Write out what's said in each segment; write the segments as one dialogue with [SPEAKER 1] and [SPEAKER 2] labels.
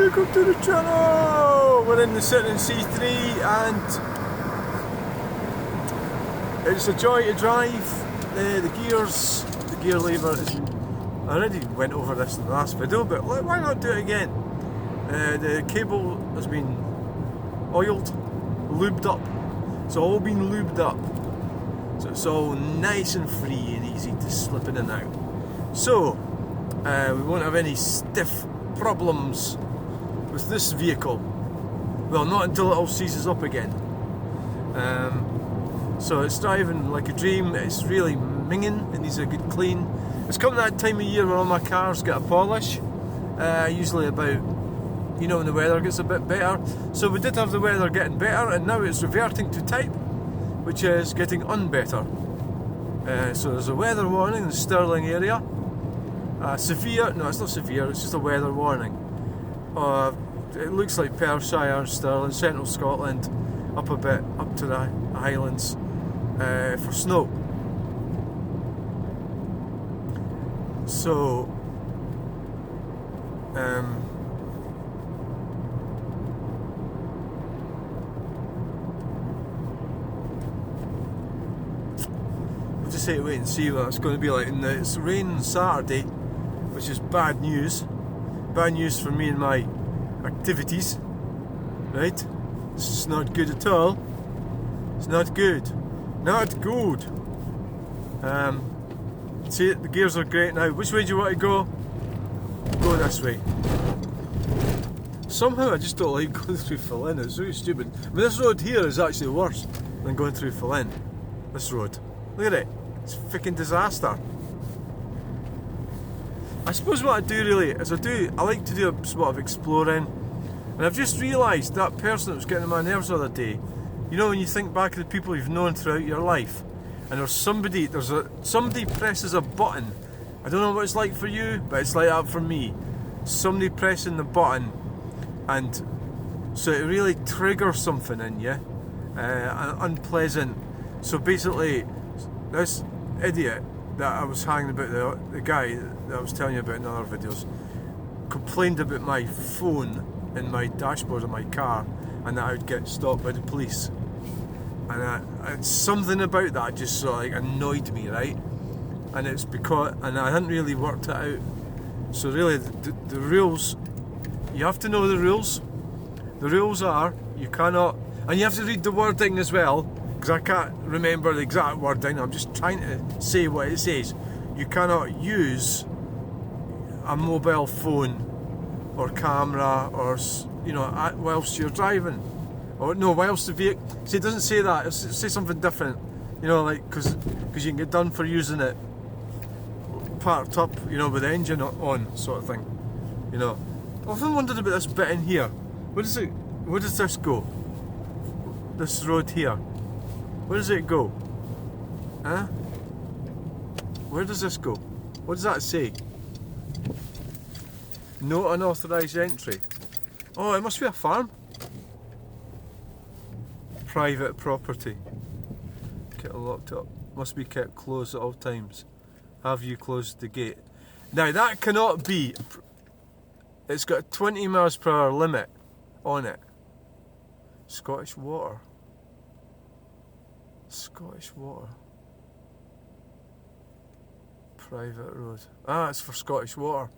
[SPEAKER 1] Welcome to the channel! We're in the Stirling C3 and it's a joy to drive. The gears, the gear lever is, I already went over this in the last video, but why not do it again? The cable has been oiled, lubed up. It's all been lubed up. So it's all nice and free and easy to slip in and out. So, we won't have any stiff problems with this vehicle. Well, not until it all seizes up again. So it's driving like a dream. It's really minging. It needs a good clean. It's come that time of year where all my cars get a polish. Usually about, you know, when the weather gets a bit better. So we did have the weather getting better, and now it's reverting to type, which is getting unbetter. So there's a weather warning in the Stirling area. Severe, no, it's not severe, it's just a weather warning. It looks like Shire, Stirling, central Scotland, up a bit, up to the Highlands, for snow. So, we'll just have to wait and see what it's going to be like. And it's raining Saturday, which is bad news. Bad news for me and my activities, right? This is not good at all. It's not good. Not good. See it, the gears are great now. Which way do you want to go? Go this way. Somehow I just don't like going through Fillin. It's really stupid. I mean, this road here is actually worse than going through Fillin. This road. Look at it. It's a freaking disaster. I suppose what I do really is I like to do a sort of exploring, and I've just realised that person that was getting on my nerves the other day, you know, when you think back to the people you've known throughout your life, and somebody presses a button. I don't know what it's like for you, but it's like that for me. Somebody pressing the button, and so it really triggers something in you, unpleasant. So basically, this idiot that I was hanging about, the guy that I was telling you about in other videos, complained about my phone in my dashboard of my car, and that I would get stopped by the police. And something about that just sort of like annoyed me, right? And it's because, and I hadn't really worked it out. So really, the rules, you have to know the rules. The rules are, you cannot, and you have to read the wording as well, because I can't remember the exact wording. I'm just trying to say what it says. You cannot use a mobile phone or camera, or, you know, whilst you're driving, or no, whilst the vehicle. See, it doesn't say that. It says something different. You know, like because you can get done for using it parked up, you know, with the engine on, sort of thing. You know, I often wondered about this bit in here. Where does this go? This road here. Where does it go? Huh? Where does this go? What does that say? No unauthorised entry. Oh, it must be a farm. Private property. Kept locked up. Must be kept closed at all times. Have you closed the gate? Now that cannot be. It's got a 20 miles per hour limit on it. Scottish Water. Scottish Water. Private road. Ah, it's for Scottish Water.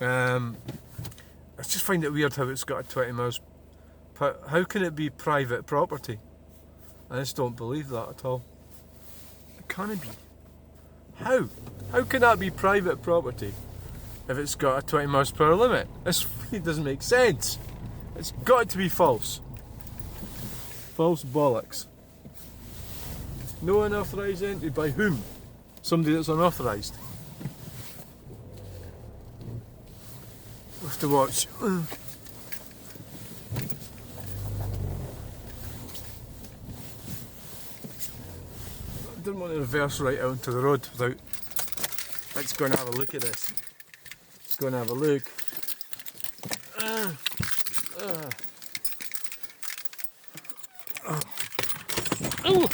[SPEAKER 1] I just find it weird how it's got a 20 miles per. How can it be private property? I just don't believe that at all. It can't be. How? How can that be private property if it's got a 20 miles per hour limit? This really doesn't make sense. It's got to be false. False bollocks. No unauthorised entry by whom? Somebody that's unauthorised. We'll have to watch. I didn't want to reverse right out onto the road without. Let's go and have a look at this. Let's go and have a look. Oh!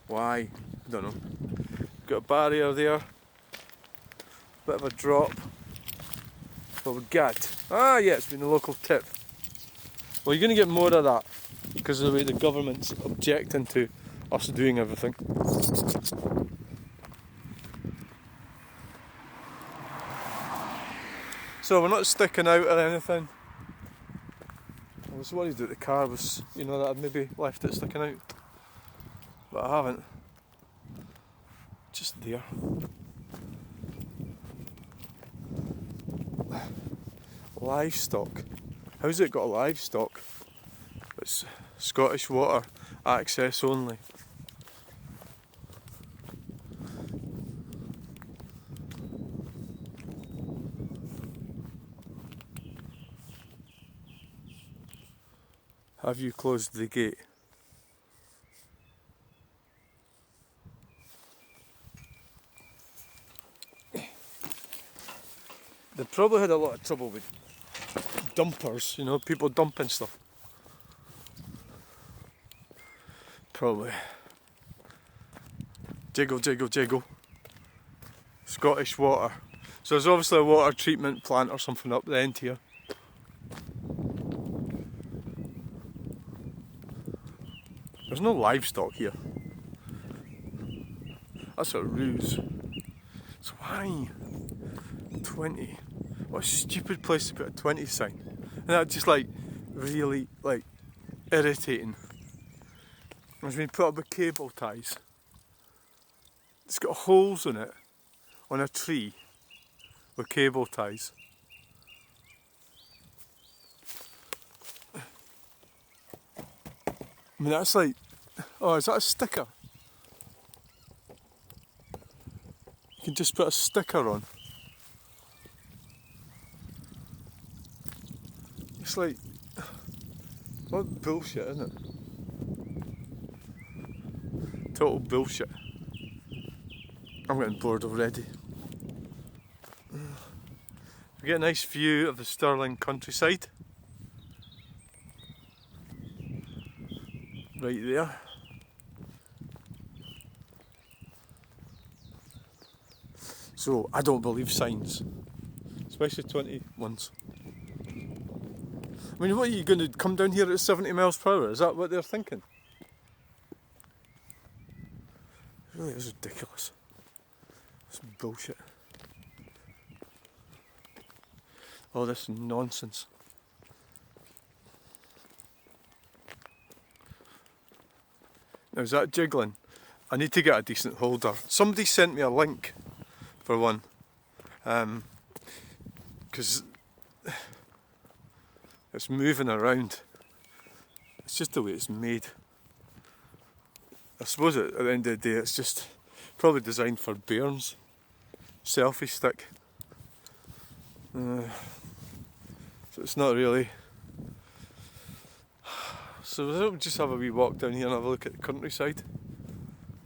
[SPEAKER 1] Why? I don't know. Got a barrier there. Bit of a drop. What we got? Ah, yeah, it's been a local tip. Well, you're going to get more of that because of the way the government's objecting to us doing everything. So we're not sticking out or anything. I was worried that the car was, that I'd maybe left it sticking out. But I haven't. Just there. Livestock. How's it got livestock? It's Scottish water, access only. Have you closed the gate? They probably had a lot of trouble with dumpers, people dumping stuff. Probably. Jiggle, jiggle, jiggle. Scottish water. So there's obviously a water treatment plant or something up the end here. There's no livestock here. That's a ruse. So why? 20. What a stupid place to put a 20 sign. And that's just really irritating. It's been put up with cable ties. It's got holes in it on a tree with cable ties. I mean, that's oh, is that a sticker? You can just put a sticker on. It's what bullshit, isn't it? Total bullshit. I'm getting bored already. We get a nice view of the Stirling countryside. Right there. So, I don't believe signs. Especially 21s. I mean, what are you going to come down here at 70 miles per hour? Is that what they're thinking? It really is ridiculous. It's bullshit. All this nonsense. Now, is that jiggling? I need to get a decent holder. Somebody sent me a link for one. Because it's moving around. It's just the way it's made. I suppose at the end of the day it's just probably designed for bairns. Selfie stick. So it's not really. So we'll just have a wee walk down here and have a look at the countryside.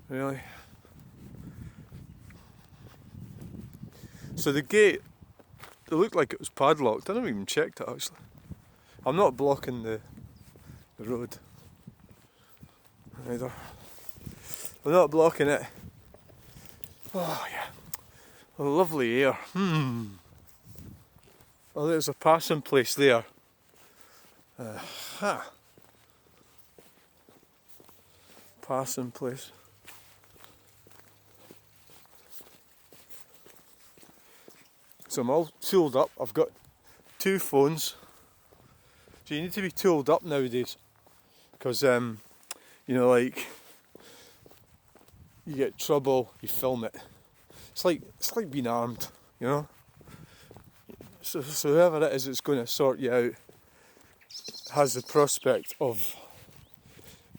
[SPEAKER 1] Really. So the gate, it looked like it was padlocked. I never even checked it actually. I'm not blocking the road either. I'm not blocking it. Oh yeah, a lovely air. Oh, there's a passing place there. Passing place. So I'm all tooled up. I've got 2 phones. So you need to be tooled up nowadays, because you get trouble, you film it. It's like being armed, So whoever it is that's going to sort you out has the prospect of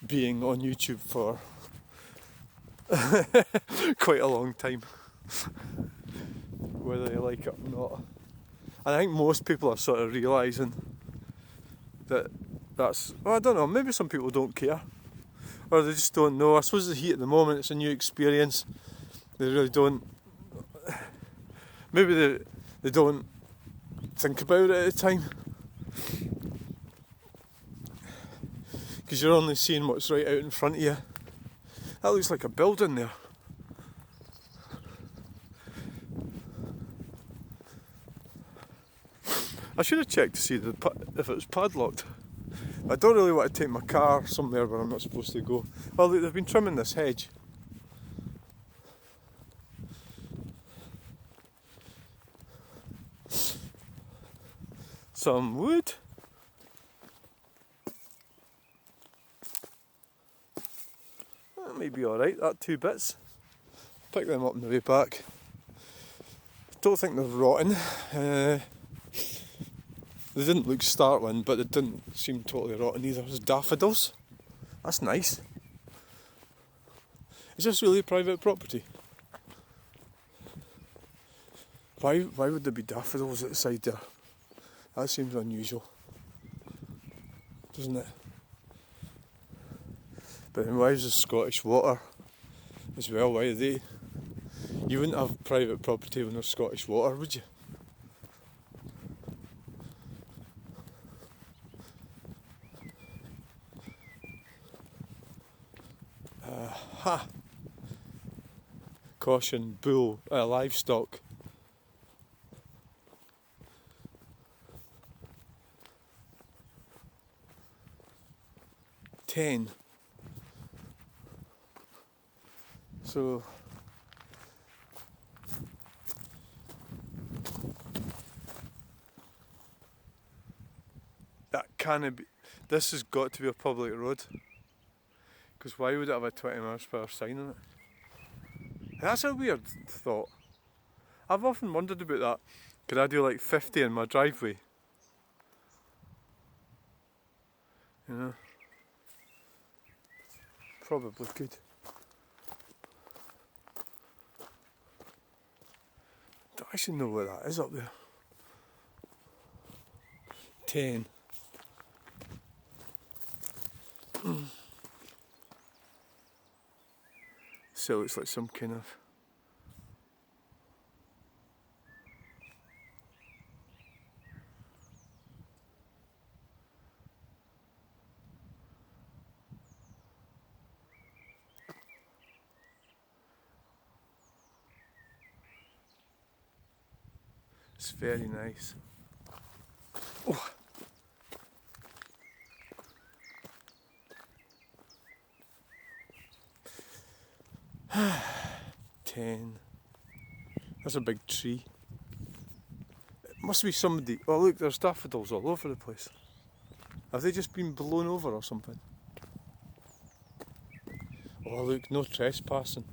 [SPEAKER 1] being on YouTube for quite a long time, whether they like it or not. And I think most people are sort of realising that's, well, I don't know, maybe some people don't care, or they just don't know. I suppose the heat at the moment, it's a new experience. They really don't, maybe they don't think about it at the time, because you're only seeing what's right out in front of you. That looks like a building there. I should have checked to see if it was padlocked. I don't really want to take my car somewhere where I'm not supposed to go. Oh look, they've been trimming this hedge. Some wood. That may be alright, that 2 bits. Pick them up on the way back. Don't think they're rotten. They didn't look startling, but they didn't seem totally rotten either. There's daffodils. That's nice. Is this really private property? Why would there be daffodils outside there? That seems unusual, doesn't it? But then why is there Scottish water as well? Why are they? You wouldn't have private property when there's Scottish water, would you? Ha! Caution, bull, livestock. $10. So that can't be. This has got to be a public road. Because why would it have a 20 miles per hour sign on it? That's a weird thought. I've often wondered about that. Could I do like 50 in my driveway? You know? Probably could. Don't actually know what that is up there. 10. So it looks like some kind of it's very nice. Oh. $10. That's a big tree. It must be somebody. Oh look, there's daffodils all over the place. Have they just been blown over or something? Oh look, no trespassing.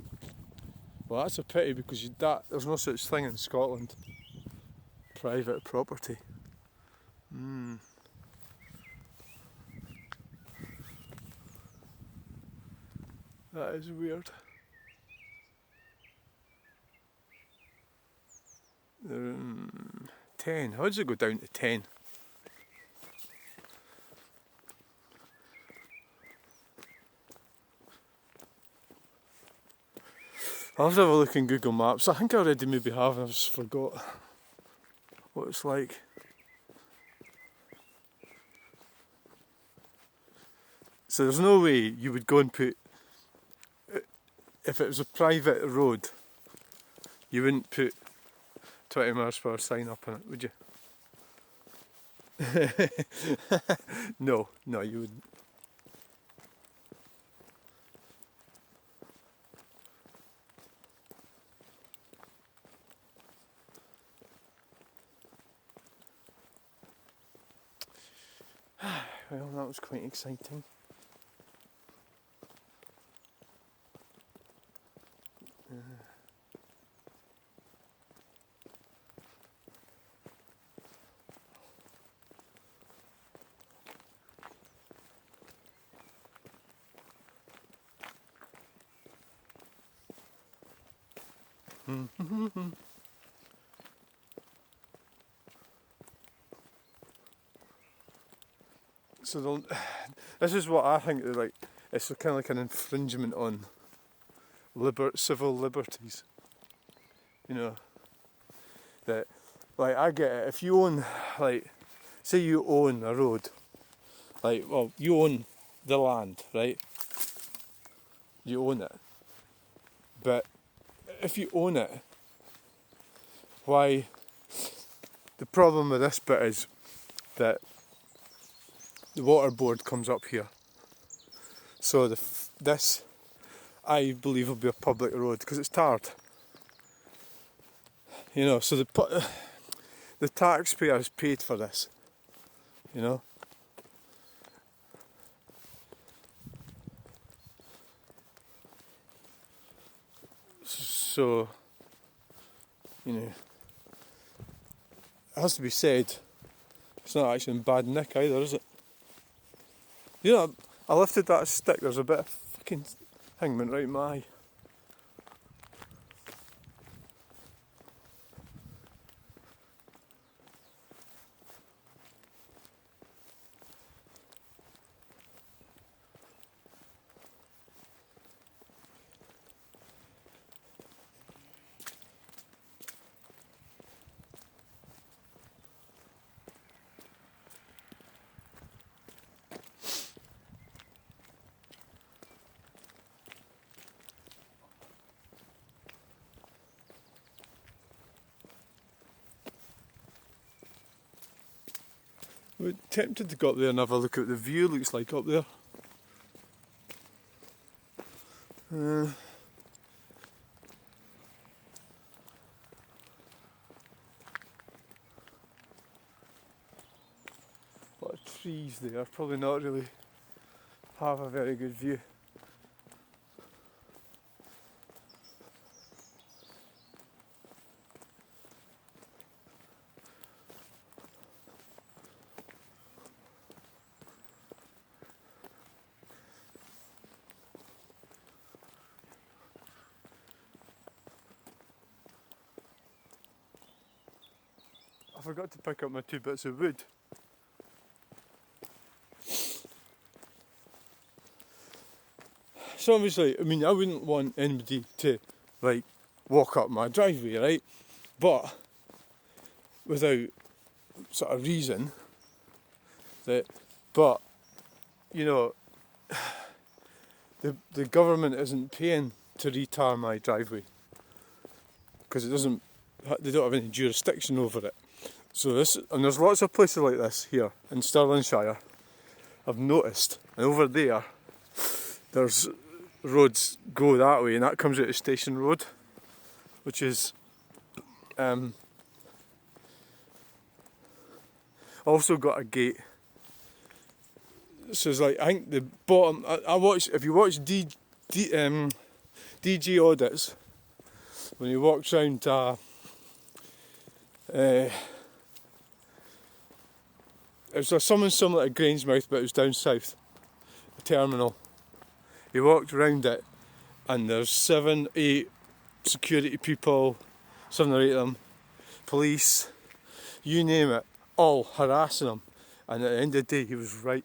[SPEAKER 1] Well, that's a pity because there's no such thing in Scotland. Private property. That is weird. 10. How does it go down to 10? I'll have to have a look in Google Maps. I think I already maybe have and I've just forgot what it's like. So there's no way you would go and put, if it was a private road, you wouldn't put 20 miles per hour sign up on it, would you? No, you wouldn't. Well, that was quite exciting. So this is what I think. Like, it's kind of like an infringement on civil liberties. You know, that, like, I get it. If you own, like, say you own a road, like, well, you own the land, right? you own it. But if you own it, why? The problem with this bit is that the water board comes up here. So this, I believe, will be a public road because it's tarred. You know, so the taxpayers paid for this. You know. So, you know, it has to be said, it's not actually in bad nick either, is it? You know, I lifted that stick, there's a bit of fucking thing went right in my eye. We're tempted to go up there and have a look at what the view looks like up there. A lot of trees there, probably not really have a very good view. I forgot to pick up my 2 bits of wood. So obviously, I mean, I wouldn't want anybody to, like, walk up my driveway, right? But, without sort of reason, but, you know, the government isn't paying to retar my driveway. Because they don't have any jurisdiction over it. So and there's lots of places like this here in Stirling Shire, I've noticed. And over there's roads go that way, and that comes out of Station Road, which is also got a gate. So it's like, I think the bottom, if you watch DG audits, when he walks round it was something similar to Grangemouth, but it was down south, the terminal. He walked around it, and there's 7, 8 security people, 7 or 8 of them, police, you name it, all harassing him. And at the end of the day, he was right.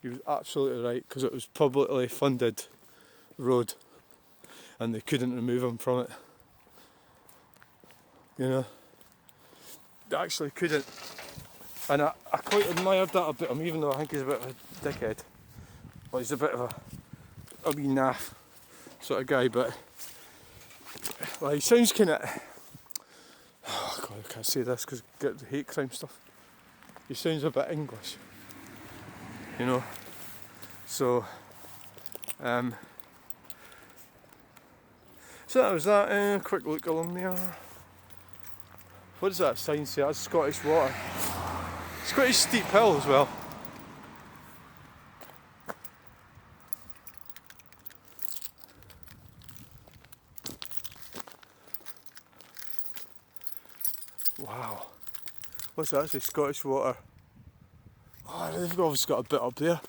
[SPEAKER 1] He was absolutely right, because it was publicly funded road, and they couldn't remove him from it. You know, they actually couldn't. And I quite admired that about him, even though I think he's a bit of a dickhead. Well, he's a bit of a wee naff sort of guy, but well, he sounds kind of, oh God, I can't say this because get the hate crime stuff. He sounds a bit English, you know. So that was that. Quick look along there. What does that sign say? That's Scottish water. It's quite a steep hill as well. Wow. What's that say? Scottish water. Oh, they've obviously got a bit up there.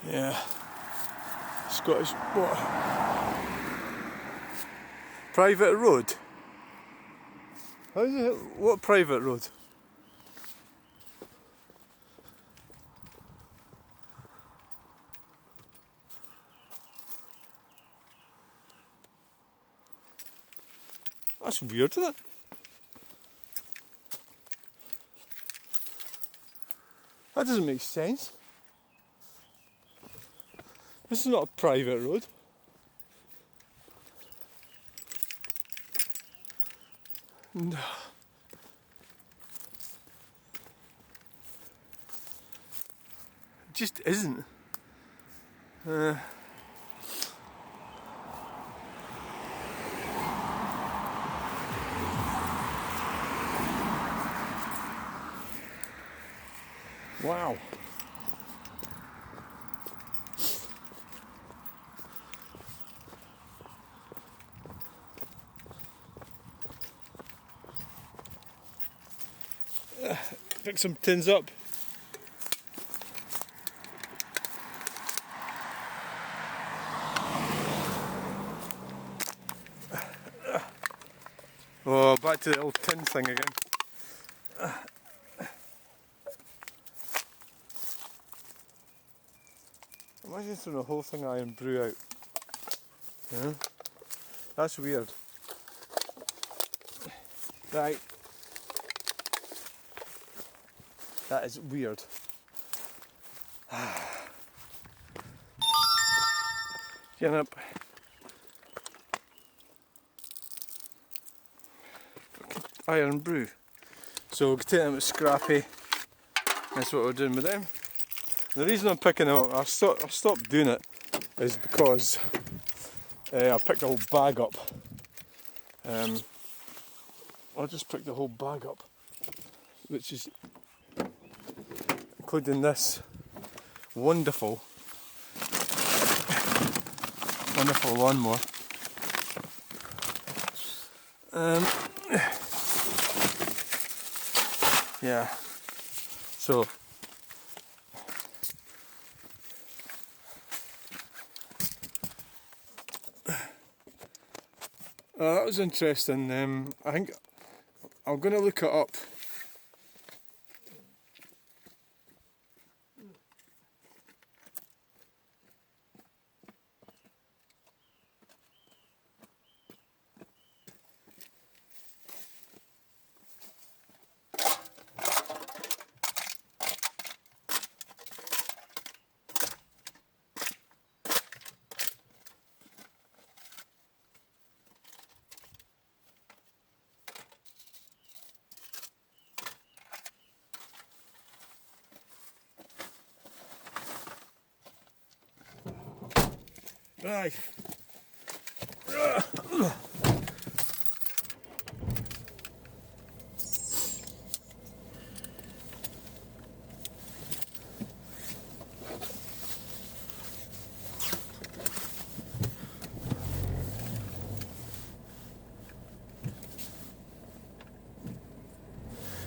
[SPEAKER 1] Yeah. Scottish water. Private road? How is it? What private road? That's weird, isn't it? That doesn't make sense. This is not a private road. No. It just isn't. Wow. Pick some tins up. Oh, back to the old tin thing again. Imagine throwing the whole thing of iron brew out. Yeah? That's weird. Right. That is weird. Get up. Iron brew. So we'll take them at Scrappy. That's what we're doing with them. The reason I'm picking them up, I stopped doing it, is because I picked the whole bag up. I just picked the whole bag up, which is including this wonderful lawnmower. Yeah, so that was interesting. I think I'm going to look it up. Right.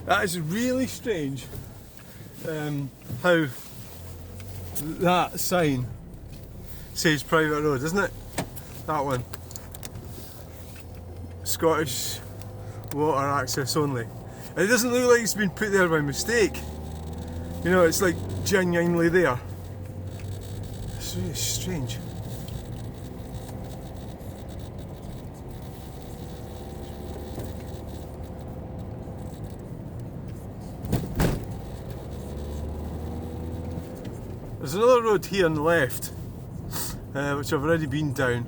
[SPEAKER 1] That is really strange, how that sign says private road, isn't it? That one. Scottish water access only. And it doesn't look like it's been put there by mistake. You know, it's like genuinely there. It's really strange. There's another road here on the left, which I've already been down.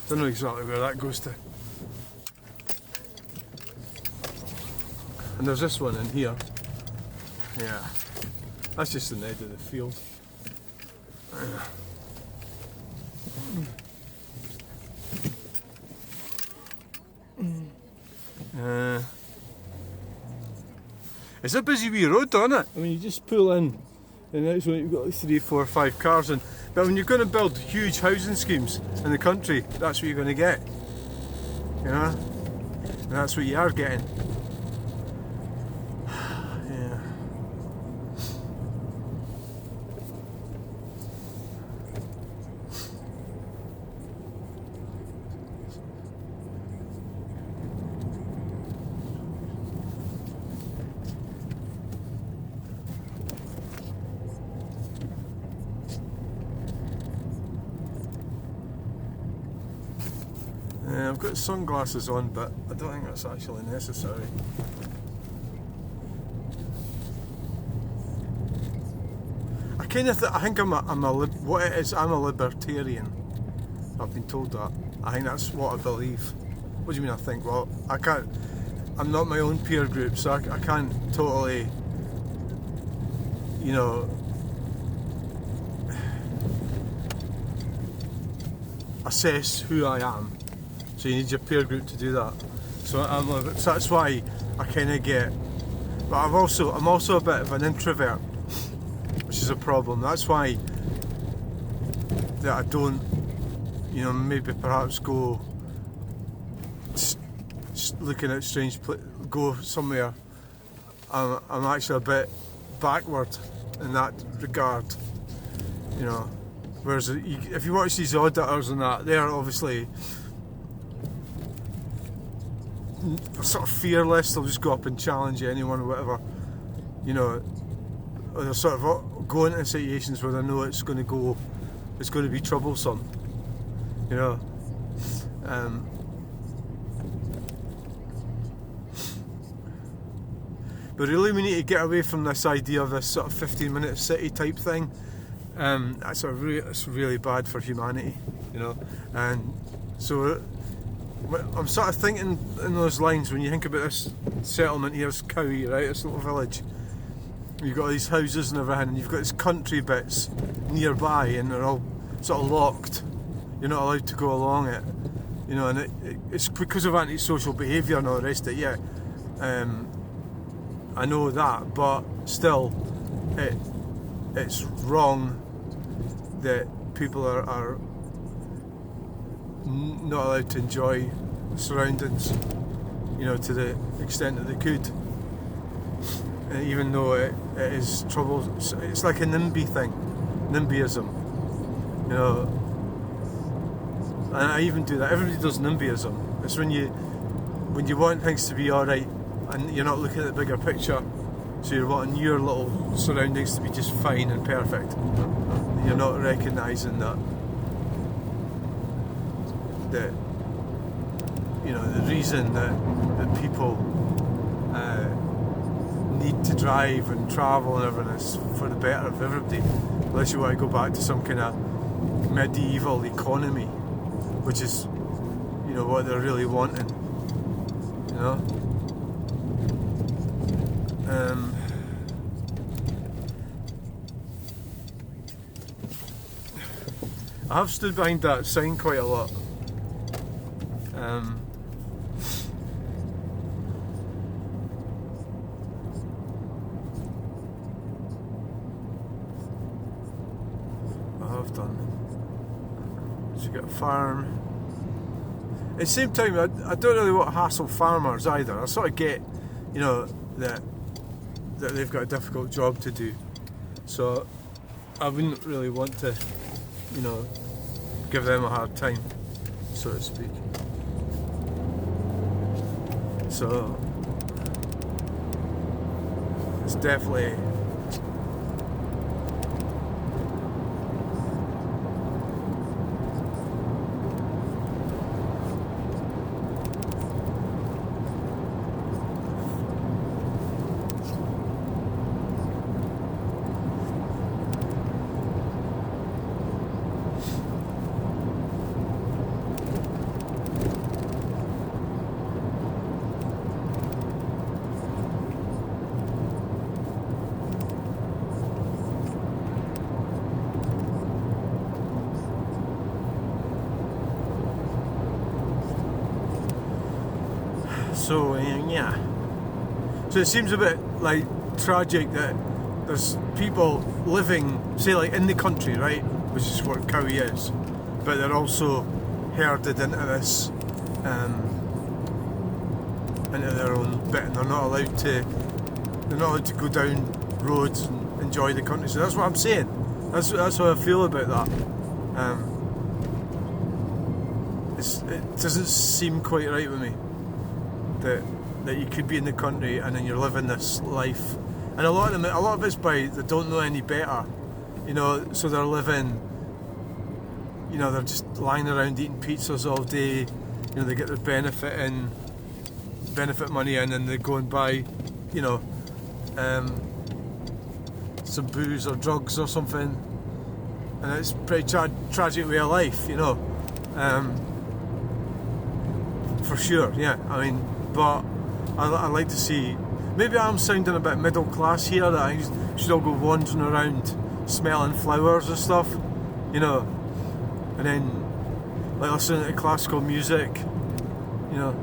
[SPEAKER 1] Don't know exactly where that goes to. And there's this one in here. Yeah, that's just the edge of the field. It's a busy wee road, isn't it? I mean, you just pull in, and that's when you've got like 3, 4, 5 cars in. But when you're going to build huge housing schemes in the country, that's what you're going to get. You know? And that's what you are getting. Yeah. I've got sunglasses on, but I don't think that's actually necessary. I think I'm a libertarian. I've been told that. I think that's what I believe. What do you mean I think? Well, I'm not my own peer group, so I can't totally, assess who I am. So you need your peer group to do that. So that's why I kind of get. But I'm also a bit of an introvert, which is a problem. That's why that I don't, maybe perhaps go looking at go somewhere. I'm actually a bit backward in that regard, Whereas if you watch these auditors and that, they're obviously sort of fearless. They'll just go up and challenge anyone or whatever, Or they're sort of going into situations where they know it's going to be troublesome, But really, we need to get away from this idea of this sort of 15-minute city type thing. It's really bad for humanity, And so I'm sort of thinking in those lines when you think about this settlement here's Cowie, right? This little village. You've got these houses and everything, and you've got these country bits nearby, and they're all sort of locked. You're not allowed to go along it, And it's because of antisocial behaviour and all the rest of it. Yeah. I know that, but still, it's wrong that people are not allowed to enjoy the surroundings, to the extent that they could. Even though it is trouble, it's like a NIMBY thing, NIMBYism, And I even do that. Everybody does NIMBYism. It's when you want things to be all right. And you're not looking at the bigger picture, so you're wanting your little surroundings to be just fine and perfect. You're not recognising that the reason that people need to drive and travel and everything is for the better of everybody. Unless you want to go back to some kind of medieval economy, which is what they're really wanting. I have stood behind that sign quite a lot. I have done. So you got a farm. At the same time, I don't really want to hassle farmers either. I sort of get, that they've got a difficult job to do. So I wouldn't really want to, give them a hard time, so to speak. So it's definitely So yeah. So it seems a bit like tragic that there's people living, say, like in the country, right, which is what Cowie is, but they're also herded into this, into their own bit, and they're not allowed to go down roads and enjoy the country. So that's what I'm saying. That's how I feel about that. It doesn't seem quite right with me. That you could be in the country and then you're living this life, and a lot of it's by they don't know any better, so they're living, they're just lying around eating pizzas all day, you know, they get their benefit money in, and they go and buy, you know, some booze or drugs or something, and it's a pretty tragic way of life, you know, for sure. Yeah, I mean, but I like to see. Maybe I'm sounding a bit middle class here, that I should all go wandering around smelling flowers and stuff, you know, and then like listening to classical music, you know.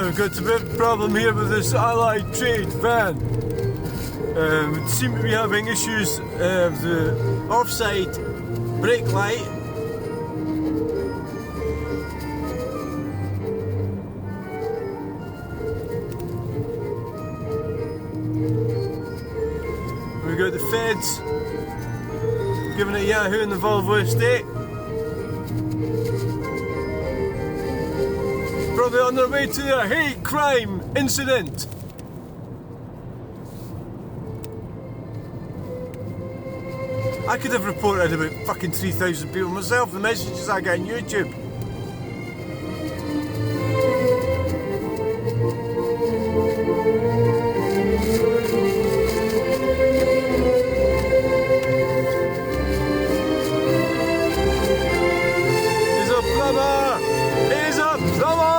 [SPEAKER 1] We've got a bit of a problem here with this Allied Trade van. We seem to be having issues with the offside brake light. We've got the feds giving it Yahoo in the Volvo estate. Probably on their way to their hate crime incident. I could have reported about fucking 3,000 people myself, the messages I get on YouTube. He's a plumber! He's a plumber!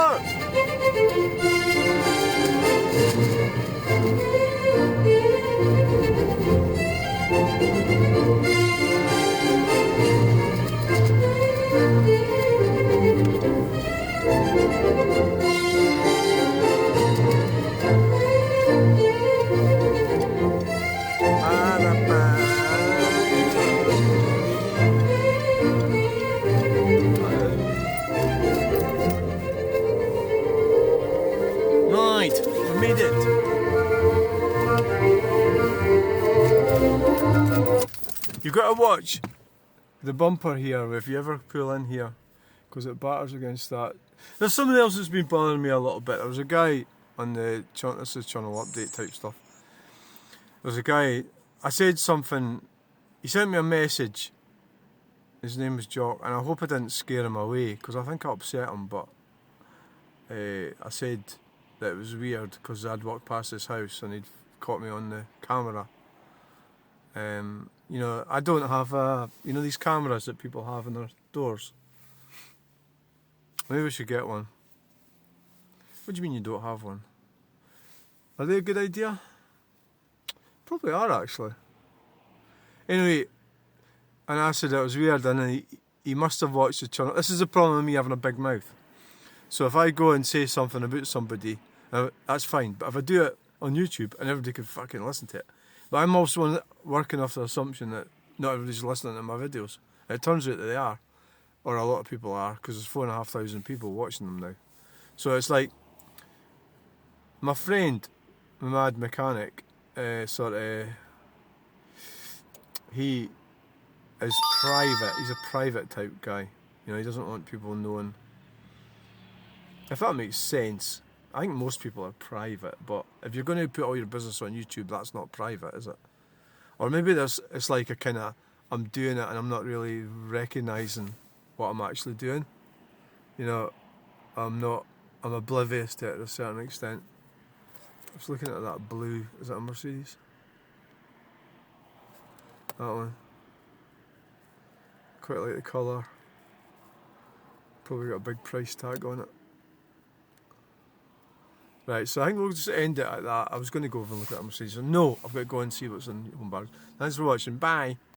[SPEAKER 1] Right, we made it. You've got to watch the bumper here if you ever pull in here, because it batters against that. There's something else that's been bothering me a little bit. There was a guy on the channel, this is channel update type stuff. There's a guy, I said something, he sent me a message. His name was Jock, and I hope I didn't scare him away, because I think I upset him, but I said that it was weird because I'd walked past his house and he'd caught me on the camera. You know, I don't have you know, these cameras that people have in their doors. Maybe we should get one. What do you mean you don't have one? Are they a good idea? Probably are, actually. Anyway, and I said it was weird, and he must have watched the channel. This is the problem with me having a big mouth. So if I go and say something about somebody, that's fine. But if I do it on YouTube, and everybody can fucking listen to it. But I'm also working off the assumption that not everybody's listening to my videos. And it turns out that they are. Or a lot of people are, because there's 4,500 people watching them now. So it's like, my friend, my mad mechanic, he is private. He's a private type guy. You know, he doesn't want people knowing If that makes sense. I think most people are private, but if you're going to put all your business on YouTube, that's not private, is it? Or maybe it's like a kind of, I'm doing it and I'm not really recognising what I'm actually doing. You know, I'm oblivious to it to a certain extent. I was looking at that blue, is that a Mercedes? That one. Quite like the colour. Probably got a big price tag on it. Right, so I think we'll just end it at that. I was going to go over and look at a Mercedes. No, I've got to go and see what's in Home Bargains. Thanks for watching. Bye.